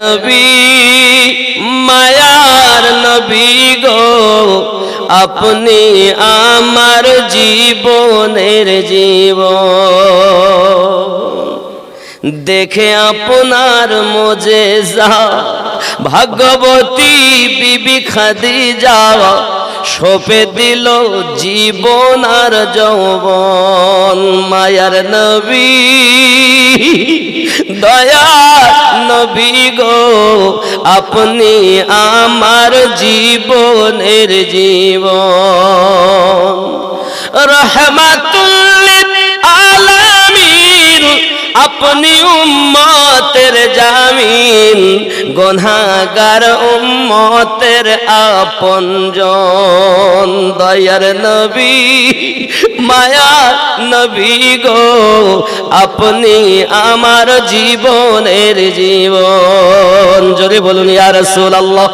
নবী মায়ার নবী গো আপনি আমার জীবনের জীবন দেখে আপনার মোজেজা ভাগ্যবতী বিবি খাদিজা সঁপে দিল জীবন আর যৌবন মায়ার নবী দয়ার নবী গো আপনি আমার জীবনের জীবন রহমাতুল লিল আলামিন আপনি উম্মতের জামিন গুনাহগার উম্মতের আপনজন দয়ার নবী মায়ার নবী গো আপনি আমার জীবনের জীবন জোরে বলুন ইয়া রাসূলুল্লাহ।